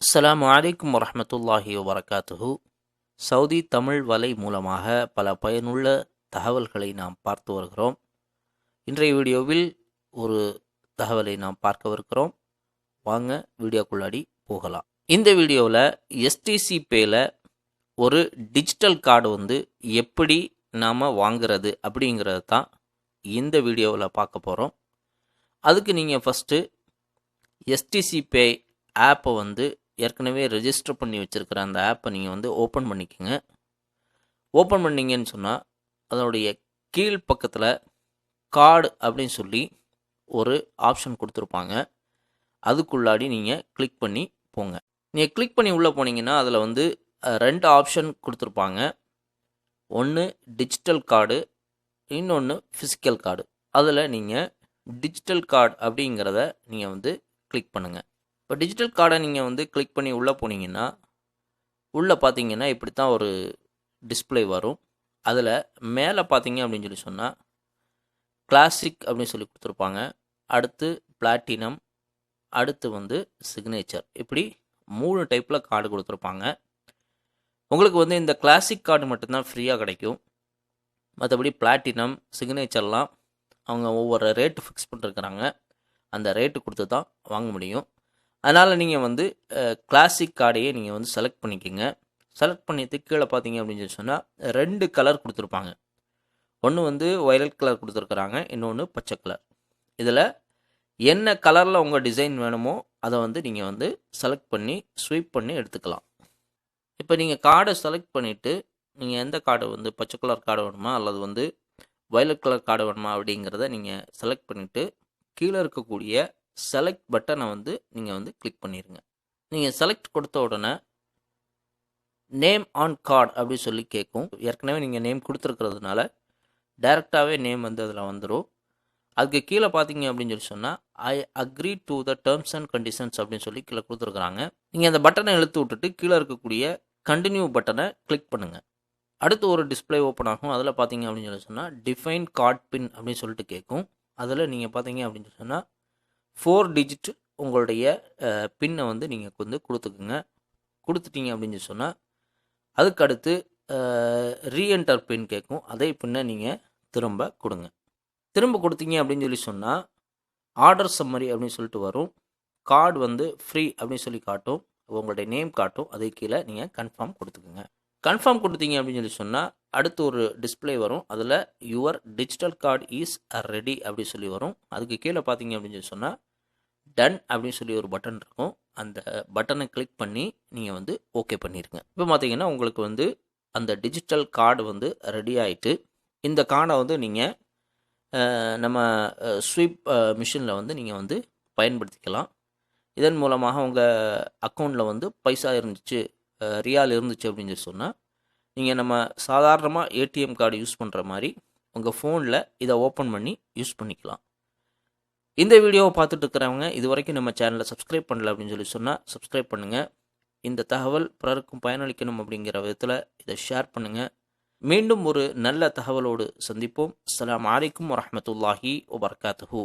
அஸ்ஸலாமு அலைக்கும் வரஹ்மத்துல்லாஹி வபரகாத்துஹு. சவுதி தமிழ் வலை மூலமாக பல பயனுள்ள தகவல்களை நாம் பார்த்து வருகிறோம். இன்றைய வீடியோவில் ஒரு தகவலை நாம் பார்க்கவிருக்கிறோம். வாங்க வீடியோக்குள்ளாடி போகலாம். இந்த வீடியோவில் எஸ்டிசி பேல ஒரு டிஜிட்டல் கார்டு எப்படி நாம் வாங்குறது அப்படிங்கிறது தான் இந்த வீடியோவில் பார்க்க போகிறோம். அதுக்கு நீங்கள் ஃபஸ்ட்டு எஸ்டிசி பே ஆப்பை ஏற்கனவே ரெஜிஸ்டர் பண்ணி வச்சுருக்கிற அந்த ஆப்பை நீங்கள் ஓப்பன் பண்ணிக்கோங்க. ஓப்பன் பண்ணிங்கன்னு சொன்னால் அதனுடைய கீழ் பக்கத்தில் கார்டு அப்படின்னு சொல்லி ஒரு ஆப்ஷன் கொடுத்துருப்பாங்க. அதுக்குள்ளாடி நீங்கள் கிளிக் பண்ணி போங்க. நீங்கள் கிளிக் பண்ணி உள்ளே போனீங்கன்னா அதில் ரெண்டு ஆப்ஷன் கொடுத்துருப்பாங்க. ஒன்று டிஜிட்டல் கார்டு, இன்னொன்று ஃபிசிக்கல் கார்டு. அதில் நீங்கள் டிஜிட்டல் கார்டு அப்படிங்கிறத நீங்கள் கிளிக் பண்ணுங்கள். இப்போ டிஜிட்டல் கார்டை நீங்கள் கிளிக் பண்ணி உள்ளே போனீங்கன்னா உள்ளே பார்த்தீங்கன்னா இப்படி தான் ஒரு டிஸ்பிளே வரும். அதில் மேலே பார்த்தீங்க அப்படின்னு சொன்னால் கிளாசிக் அப்படின்னு சொல்லி கொடுத்துருப்பாங்க. அடுத்து பிளாட்டினம், அடுத்து சிக்னேச்சர். இப்படி 3 டைப்பில் கார்டு கொடுத்துருப்பாங்க. உங்களுக்கு இந்த கிளாசிக் கார்டு மட்டும்தான் ஃப்ரீயாக கிடைக்கும். மற்றபடி பிளாட்டினம், சிக்னேச்சர்லாம் அவங்க ஒவ்வொரு ரேட்டு ஃபிக்ஸ் பண்ணிருக்கிறாங்க. அந்த ரேட்டு கொடுத்து தான் வாங்க முடியும். அதனால் நீங்கள் கிளாசிக் கார்டையே நீங்கள் செலக்ட் பண்ணிக்கோங்க. செலக்ட் பண்ணிட்டு கீழே பார்த்தீங்க அப்படின்னு சொன்னால் 2 கலர் கொடுத்துருப்பாங்க. ஒன்று வயலட் கலர் கொடுத்துருக்குறாங்க, இன்னொன்று பச்சை கலர். இதில் என்ன கலரில் உங்கள் டிசைன் வேணுமோ அதை நீங்கள் செலக்ட் பண்ணி ஸ்வீப் பண்ணி எடுத்துக்கலாம். இப்போ நீங்கள் கார்டை செலக்ட் பண்ணிவிட்டு நீங்கள் எந்த கார்டு பச்சை கலர் கார்டு வேணுமா அல்லது வயலட் கலர் கார்டு வேணுமா அப்படிங்கிறத நீங்கள் செலக்ட் பண்ணிவிட்டு கீழே இருக்கக்கூடிய செலக்ட் பட்டனை நீங்கள் கிளிக் பண்ணிடுங்க. நீங்கள் செலக்ட் கொடுத்த உடனே நேம் ஆன் கார்டு அப்படின்னு சொல்லி கேட்கும். ஏற்கனவே நீங்கள் நேம் கொடுத்துருக்கிறதுனால டைரெக்டாகவே நேம் அதில் வந்துடும். அதுக்கு கீழே பார்த்தீங்க அப்படின்னு சொன்னால் I agree to the terms and conditions அப்படின்னு சொல்லி கீழே கொடுத்துருக்குறாங்க. நீங்கள் அந்த பட்டனை இழுத்து விட்டுட்டு கீழே இருக்கக்கூடிய கண்டினியூ பட்டனை கிளிக் பண்ணுங்கள். அடுத்து ஒரு டிஸ்பிளே ஓப்பன் ஆகும். அதில் பார்த்தீங்க அப்படின்னு சொன்னால் டிஃபைன் கார்ட் பின் அப்படின்னு சொல்லிட்டு கேட்கும். அதில் நீங்கள் பார்த்தீங்க அப்படின்னு சொன்னால் 4 டிஜிட் உங்களுடைய பின்னை நீங்கள் கொடுத்துக்குங்க. கொடுத்துட்டீங்க அப்படின்னு சொன்னால் அதுக்கு அடுத்து ரீஎன்டர் பின் கேட்கும். அதே பின்னை நீங்கள் திரும்ப கொடுங்க. திரும்ப கொடுத்தீங்க அப்படின்னு சொன்னால் ஆர்டர் சம்மரி அப்படின்னு சொல்லிட்டு வரும். கார்டு ஃப்ரீ அப்படின்னு சொல்லி காட்டும். உங்களுடைய நேம் காட்டும். அதே கீழே நீங்கள் கன்ஃபார்ம் கொடுத்துக்குங்க. கன்ஃபார்ம் கொடுத்தீங்க அப்படின்னு சொன்னால் அடுத்து ஒரு டிஸ்பிளே வரும். அதில் your digital card is ready அப்படி சொல்லி வரும். அதுக்கு கீழே பார்த்தீங்க அப்படின்னு சொன்னால் டன் அப்படின்னு சொல்லி ஒரு பட்டன் இருக்கும். அந்த பட்டனை கிளிக் பண்ணி நீங்கள் ஓகே பண்ணிடுங்க. இப்போ பார்த்தீங்கன்னா உங்களுக்கு அந்த டிஜிட்டல் கார்டு ரெடி ஆகிட்டு இந்த கார்டை நீங்கள் நம்ம ஸ்வீப் மிஷினில் நீங்கள் பயன்படுத்திக்கலாம். இதன் மூலமாக உங்கள் அக்கௌண்ட்டில் பைசா இருந்துச்சு, ரியால் இருந்துச்சு அப்படின்னு சொன்னால் நீங்கள் நம்ம சாதாரணமாக ஏடிஎம் கார்டு யூஸ் பண்ணுற மாதிரி உங்கள் ஃபோனில் இதை ஓப்பன் பண்ணி யூஸ் பண்ணிக்கலாம். இந்த வீடியோவை பார்த்துட்டு இருக்கிறவங்க இது வரைக்கும் நம்ம சேனலை சப்ஸ்கிரைப் பண்ணல அப்படின்னு சொன்னால் சப்ஸ்கிரைப் பண்ணுங்கள். இந்த தகவல் பிறருக்கும் பயனளிக்கணும் அப்படிங்கிற விதத்தில் இதை ஷேர் பண்ணுங்கள். மீண்டும் ஒரு நல்ல தகவலோடு சந்திப்போம். அஸ்ஸலாமு அலைக்கும் வரஹ்மத்துல்லாஹி வபரகாத்துஹு.